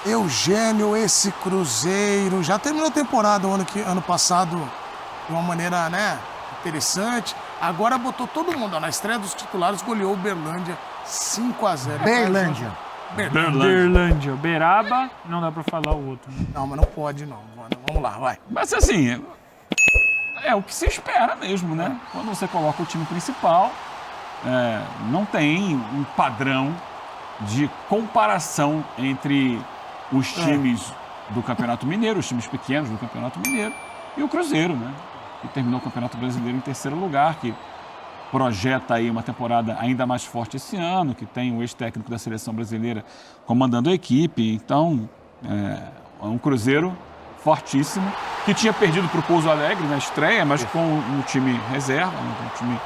Eugênio, esse Cruzeiro já terminou a temporada ano passado de uma maneira, né, interessante. Agora botou todo mundo, ó, na estreia dos titulares, goleou o Uberlândia 5-0. Berlândia. Berlândia. Beraba, não dá pra falar o outro. Né? Não, mas não pode não. Vamos lá, vai. Mas assim, é o que se espera mesmo, né? Quando você coloca o time principal, não tem um padrão de comparação entre os times do Campeonato Mineiro, os times pequenos do Campeonato Mineiro, e o Cruzeiro, né? Que terminou o Campeonato Brasileiro em terceiro lugar, que projeta aí uma temporada ainda mais forte esse ano, que tem o ex-técnico da Seleção Brasileira comandando a equipe. Então, é um Cruzeiro fortíssimo, que tinha perdido para o Pouso Alegre na estreia, mas com um time reserva, um time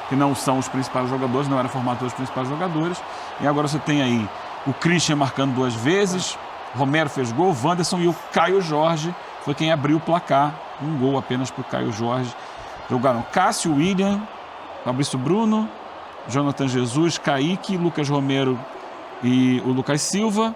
que não são os principais jogadores, não era formado pelos principais jogadores. E agora você tem aí o Christian marcando 2 vezes, Romero fez gol, Wanderson e o Caio Jorge foi quem abriu o placar. Um gol apenas para o Caio Jorge. Jogaram Cássio, William, Fabrício Bruno, Jonathan Jesus, Kaique, Lucas Romero e o Lucas Silva,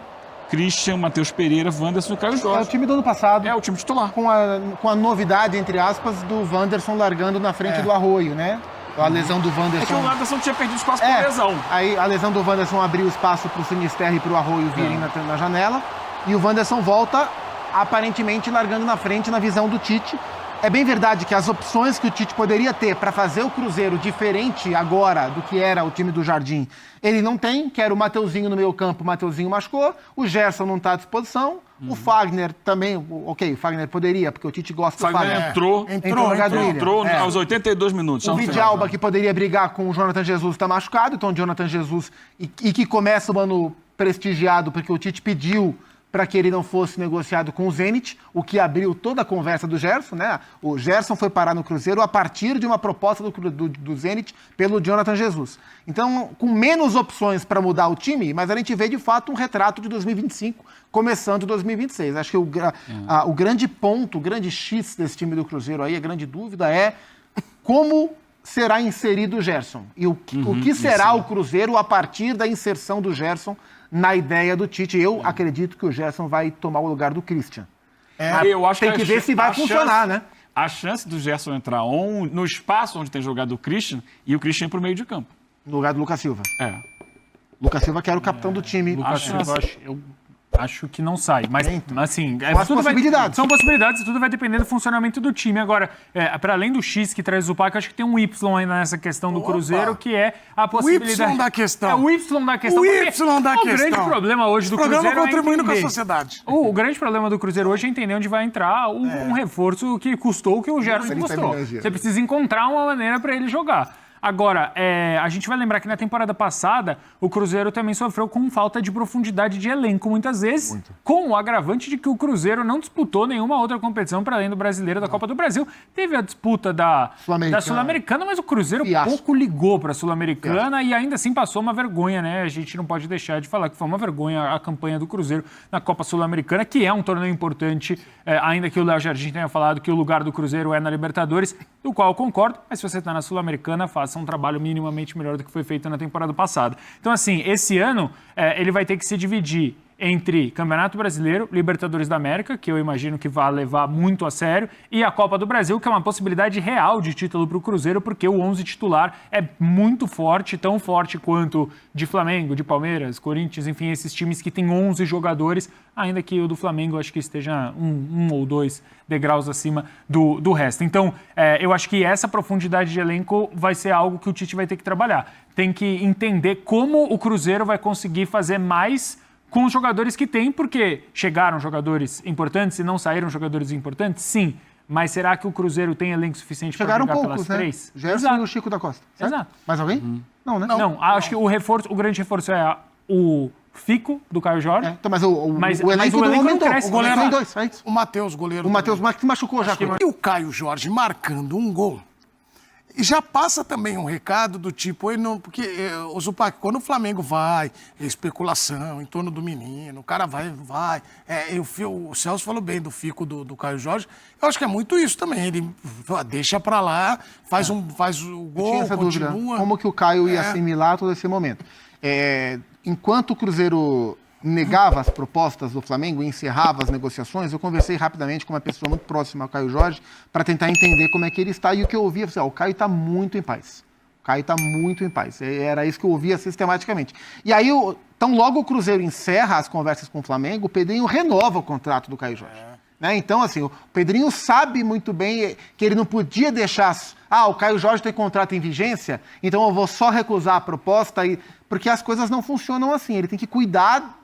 Christian, Matheus Pereira, Wanderson e Caio Jorge. É o time do ano passado. É o time titular. Com a novidade, entre aspas, do Wanderson largando na frente do Arroio, né? A lesão do Wanderson. É que o Wanderson tinha perdido espaço por lesão. Aí a lesão do Wanderson abriu espaço para o Sinisterra e para o Arroio virem na janela. E o Wanderson volta, aparentemente, largando na frente na visão do Tite. É bem verdade que as opções que o Tite poderia ter para fazer o Cruzeiro diferente agora do que era o time do Jardim, ele não tem, que era o Mateuzinho no meio campo, o Mateuzinho machucou, o Gerson não está à disposição, o Fagner também, o Fagner poderia, porque o Tite gosta do Fagner. Entrou aos 82 minutos. O Vidalba, que poderia brigar com o Jonathan Jesus, está machucado, então o Jonathan Jesus, e que começa o ano prestigiado, porque o Tite pediu para que ele não fosse negociado com o Zenit, o que abriu toda a conversa do Gerson, né? O Gerson foi parar no Cruzeiro a partir de uma proposta do Zenit pelo Jonathan Jesus. Então, com menos opções para mudar o time, mas a gente vê de fato um retrato de 2025, começando 2026. Acho que o grande ponto, o grande X desse time do Cruzeiro aí, a grande dúvida é como será inserido o Gerson e o que será o Cruzeiro a partir da inserção do Gerson na ideia do Tite. Eu acredito que o Gerson vai tomar o lugar do Christian. Eu acho tem que ver se vai funcionar, né? A chance do Gerson entrar no espaço onde tem jogado o Christian e o Christian para o meio de campo. No lugar do Lucas Silva. Lucas Silva que era o capitão do time. Lucas Silva, eu acho que não sai. Mas, assim, são possibilidades e tudo vai depender do funcionamento do time. Agora, para além do X que traz o Paco, eu acho que tem um Y ainda nessa questão do Cruzeiro, que é a possibilidade... O Y da questão. É o Y da questão. O Y da questão. O grande problema hoje do Cruzeiro é contribuindo com a sociedade. O grande problema do Cruzeiro hoje é entender onde vai entrar um reforço que custou o que o Gerson custou. Você precisa encontrar uma maneira para ele jogar. Agora, a gente vai lembrar que na temporada passada, o Cruzeiro também sofreu com falta de profundidade de elenco, muitas vezes, com o agravante de que o Cruzeiro não disputou nenhuma outra competição para além do Brasileiro da Copa do Brasil. Teve a disputa da Sul-Americana, mas o Cruzeiro pouco ligou para a Sul-Americana e ainda assim passou uma vergonha, né? A gente não pode deixar de falar que foi uma vergonha a campanha do Cruzeiro na Copa Sul-Americana, que é um torneio importante, ainda que o Léo Jardim tenha falado que o lugar do Cruzeiro é na Libertadores, do qual eu concordo, mas se você está na Sul-Americana, faça um trabalho minimamente melhor do que foi feito na temporada passada. Então, assim, esse ano ele vai ter que se dividir entre Campeonato Brasileiro, Libertadores da América, que eu imagino que vai levar muito a sério, e a Copa do Brasil, que é uma possibilidade real de título para o Cruzeiro, porque o 11 titular é muito forte, tão forte quanto de Flamengo, de Palmeiras, Corinthians, enfim, esses times que têm 11 jogadores, ainda que o do Flamengo acho que esteja um ou dois degraus acima do resto. Então, eu acho que essa profundidade de elenco vai ser algo que o Tite vai ter que trabalhar. Tem que entender como o Cruzeiro vai conseguir fazer mais com os jogadores que tem, porque chegaram jogadores importantes e não saíram jogadores importantes? Sim. Mas será que o Cruzeiro tem elenco suficiente para jogar pelas três? Gerson e o Chico da Costa. Certo? Exato. Mais alguém? Não, né? Não, acho que o grande reforço é o Fico, do Caio Jorge. Então, mas o elenco do momento, cresce. o goleiro tem dois. O Matheus, goleiro. O Matheus que machucou já. E o Caio Jorge marcando um gol. E já passa também um recado do tipo, porque o Zupac, quando o Flamengo vai, especulação em torno do menino, o cara vai. O Celso falou bem do Fico do Caio Jorge. Eu acho que é muito isso também. Ele deixa pra lá, faz o gol, tinha essa continua. Dúvida, como que o Caio ia assimilar todo esse momento. Enquanto o Cruzeiro negava as propostas do Flamengo e encerrava as negociações, eu conversei rapidamente com uma pessoa muito próxima ao Caio Jorge para tentar entender como é que ele está. E o que eu ouvia, o Caio está muito em paz. O Caio está muito em paz. Era isso que eu ouvia sistematicamente. E aí, então, logo o Cruzeiro encerra as conversas com o Flamengo, o Pedrinho renova o contrato do Caio Jorge. Né? Então, assim, o Pedrinho sabe muito bem que ele não podia deixar... o Caio Jorge tem contrato em vigência, então eu vou só recusar a proposta, porque as coisas não funcionam assim. Ele tem que cuidar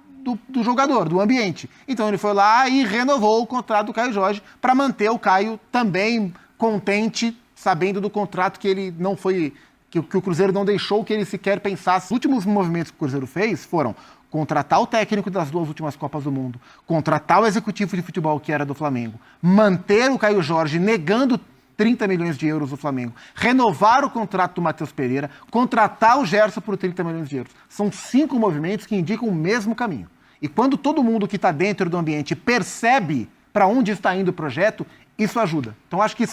do jogador, do ambiente. Então ele foi lá e renovou o contrato do Caio Jorge para manter o Caio também contente, sabendo do contrato que ele não foi... Que o Cruzeiro não deixou que ele sequer pensasse. Os últimos movimentos que o Cruzeiro fez foram contratar o técnico das 2 últimas Copas do Mundo, contratar o executivo de futebol que era do Flamengo, manter o Caio Jorge negando 30 milhões de euros do Flamengo, renovar o contrato do Matheus Pereira, contratar o Gerson por 30 milhões de euros. São 5 movimentos que indicam o mesmo caminho. E quando todo mundo que está dentro do ambiente percebe para onde está indo o projeto, isso ajuda. Então acho que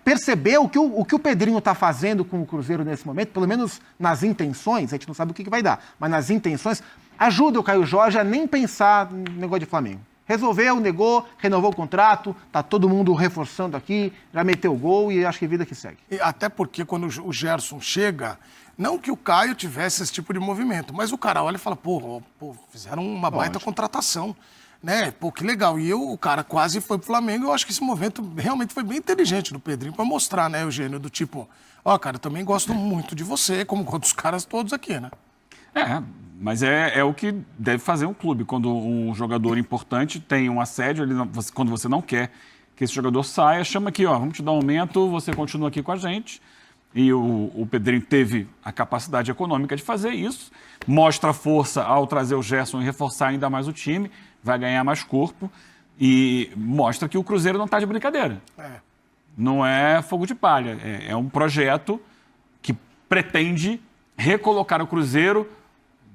perceber o que o Pedrinho está fazendo com o Cruzeiro nesse momento, pelo menos nas intenções, a gente não sabe o que vai dar, mas nas intenções, ajuda o Caio Jorge a nem pensar no negócio de Flamengo. Resolveu, negou, renovou o contrato, tá todo mundo reforçando aqui, já meteu o gol e acho que vida que segue. E até porque quando o Gerson chega, não que o Caio tivesse esse tipo de movimento, mas o cara olha e fala, pô fizeram uma baita contratação. Né? Pô, que legal. E o cara quase foi pro Flamengo. Eu acho que esse movimento realmente foi bem inteligente do Pedrinho para mostrar, né, Eugênio, do tipo, cara, eu também gosto muito de você, como dos caras todos aqui, né? Mas é o que deve fazer um clube. Quando um jogador importante tem um assédio, quando você não quer que esse jogador saia, chama aqui, vamos te dar um aumento, você continua aqui com a gente. E o Pedrinho teve a capacidade econômica de fazer isso, mostra força ao trazer o Gerson e reforçar ainda mais o time, vai ganhar mais corpo e mostra que o Cruzeiro não está de brincadeira. Não é fogo de palha, é um projeto que pretende recolocar o Cruzeiro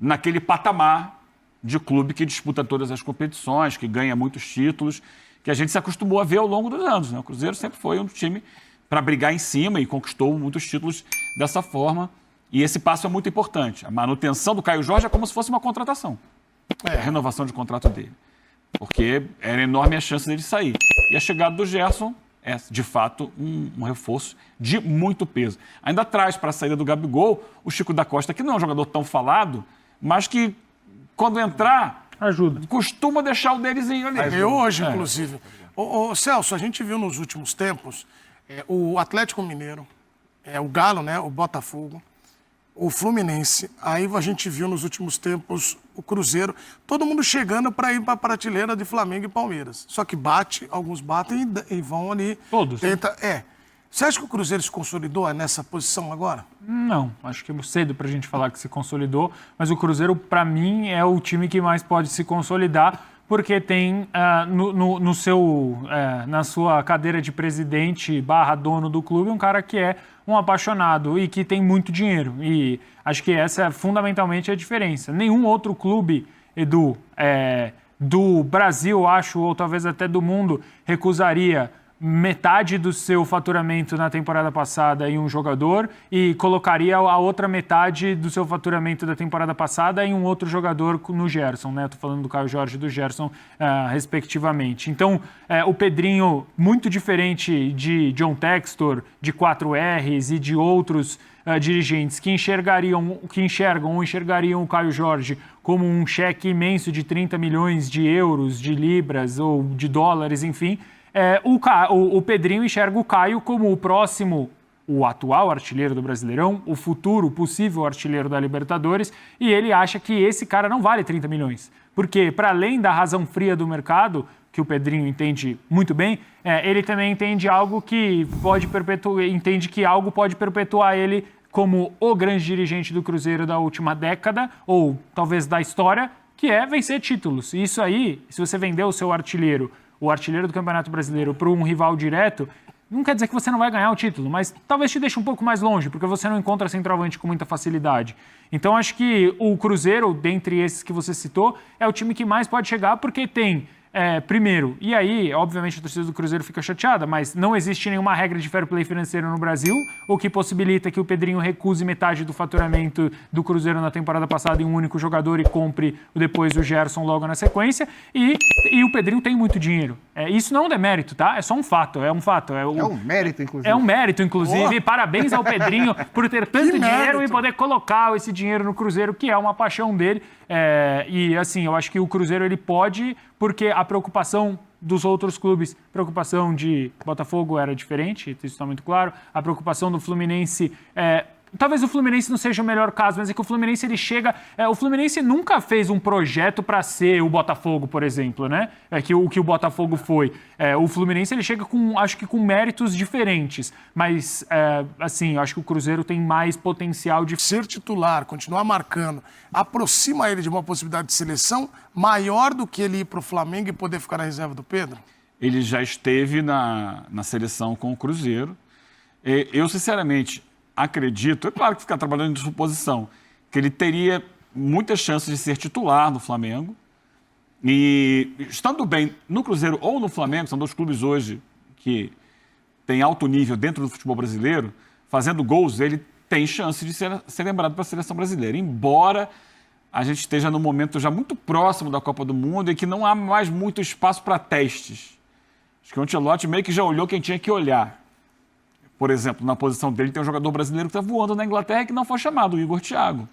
naquele patamar de clube que disputa todas as competições, que ganha muitos títulos, que a gente se acostumou a ver ao longo dos anos. Né? O Cruzeiro sempre foi um time para brigar em cima e conquistou muitos títulos dessa forma. E esse passo é muito importante. A manutenção do Caio Jorge é como se fosse uma contratação. A renovação de contrato dele. Porque era enorme a chance dele sair. E a chegada do Gerson é, de fato, um reforço de muito peso. Ainda traz para a saída do Gabigol o Chico da Costa, que não é um jogador tão falado, mas que, quando entrar, ajuda. Costuma deixar o delezinho ali. Eu hoje, inclusive. Celso, a gente viu nos últimos tempos o Atlético Mineiro, o Galo, né, o Botafogo, o Fluminense. Aí a gente viu nos últimos tempos o Cruzeiro, todo mundo chegando para ir para a prateleira de Flamengo e Palmeiras. Só que alguns batem e vão ali. Todos. Você acha que o Cruzeiro se consolidou nessa posição agora? Não, acho que é cedo para a gente falar que se consolidou, mas o Cruzeiro, para mim, é o time que mais pode se consolidar, porque tem na sua cadeira de presidente / dono do clube um cara que é um apaixonado e que tem muito dinheiro. E acho que essa é fundamentalmente a diferença. Nenhum outro clube, Edu, do Brasil, acho, ou talvez até do mundo, recusaria metade do seu faturamento na temporada passada em um jogador e colocaria a outra metade do seu faturamento da temporada passada em um outro jogador no Gerson, né? Estou falando do Caio Jorge e do Gerson, respectivamente. Então, o Pedrinho, muito diferente de John Textor, de 4Rs e de outros dirigentes que enxergariam o Caio Jorge como um cheque imenso de 30 milhões de euros, de libras ou de dólares, enfim, o Pedrinho enxerga o Caio como o próximo, o atual artilheiro do Brasileirão, o futuro possível artilheiro da Libertadores, e ele acha que esse cara não vale 30 milhões. Porque, para além da razão fria do mercado, que o Pedrinho entende muito bem, ele também entende algo que entende que algo pode perpetuar ele como o grande dirigente do Cruzeiro da última década, ou talvez da história, que é vencer títulos. E isso aí, se você vender o seu artilheiro, o artilheiro do Campeonato Brasileiro, para um rival direto, não quer dizer que você não vai ganhar o título, mas talvez te deixe um pouco mais longe, porque você não encontra centroavante com muita facilidade. Então, acho que o Cruzeiro, dentre esses que você citou, é o time que mais pode chegar, porque tem primeiro, e aí, obviamente, a torcida do Cruzeiro fica chateada, mas não existe nenhuma regra de fair play financeiro no Brasil, o que possibilita que o Pedrinho recuse metade do faturamento do Cruzeiro na temporada passada em um único jogador e compre depois o Gerson logo na sequência, e o Pedrinho tem muito dinheiro. Isso não é um demérito, tá? É só um fato, é um fato. É um mérito, inclusive. É um mérito, inclusive. Parabéns ao Pedrinho por ter tanto dinheiro e poder colocar esse dinheiro no Cruzeiro, que é uma paixão dele. E assim, eu acho que o Cruzeiro ele pode, porque a preocupação dos outros clubes, preocupação de Botafogo era diferente, isso está muito claro. A preocupação do Fluminense talvez o Fluminense não seja o melhor caso, mas é que o Fluminense ele chega. O Fluminense nunca fez um projeto para ser o Botafogo, por exemplo, né? O que o Botafogo foi. O Fluminense ele chega acho que com méritos diferentes, mas assim, eu acho que o Cruzeiro tem mais potencial de ser titular, continuar marcando, aproxima ele de uma possibilidade de seleção maior do que ele ir para o Flamengo e poder ficar na reserva do Pedro? Ele já esteve na seleção com o Cruzeiro. Eu, sinceramente, acredito, é claro que ficar trabalhando de suposição, que ele teria muitas chances de ser titular no Flamengo. E estando bem no Cruzeiro ou no Flamengo, são dois clubes hoje que têm alto nível dentro do futebol brasileiro, fazendo gols, ele tem chance de ser lembrado para a seleção brasileira. Embora a gente esteja num momento já muito próximo da Copa do Mundo e que não há mais muito espaço para testes. Acho que o Ancelotti meio que já olhou quem tinha que olhar. Por exemplo, na posição dele tem um jogador brasileiro que está voando na Inglaterra e que não foi chamado, o Igor Thiago.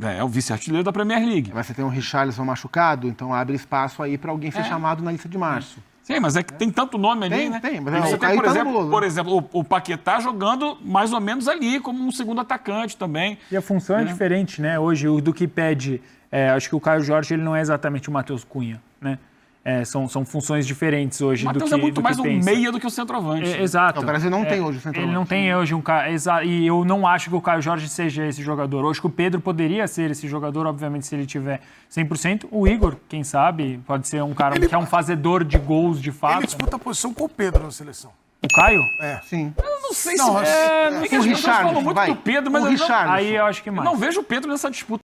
É o vice-artilheiro da Premier League. Mas você tem um Richarlison machucado, então abre espaço aí para alguém ser chamado na lista de março. Sim, mas é que tem tanto nome ali, né? Tem, mas você tem, tá por exemplo, o Paquetá jogando mais ou menos ali, como um segundo atacante também. E a função é diferente, né? Hoje, do que pede... acho que o Caio Jorge ele não é exatamente o Matheus Cunha, né? São funções diferentes hoje do que... O Matheus é muito mais um meia do que o centroavante. Exato. O Brasil não tem hoje o centroavante. Ele não tem hoje um cara... E eu não acho que o Caio Jorge seja esse jogador. Eu acho que o Pedro poderia ser esse jogador, obviamente, se ele tiver 100%. O Igor, quem sabe, pode ser um cara que é um fazedor de gols de fato. Ele disputa a posição com o Pedro na seleção. O Caio? Sim. Eu não sei Não, se... é as pessoas falam muito do Pedro, mas o Richarlison. Aí eu acho que mais. não vejo o Pedro nessa disputa.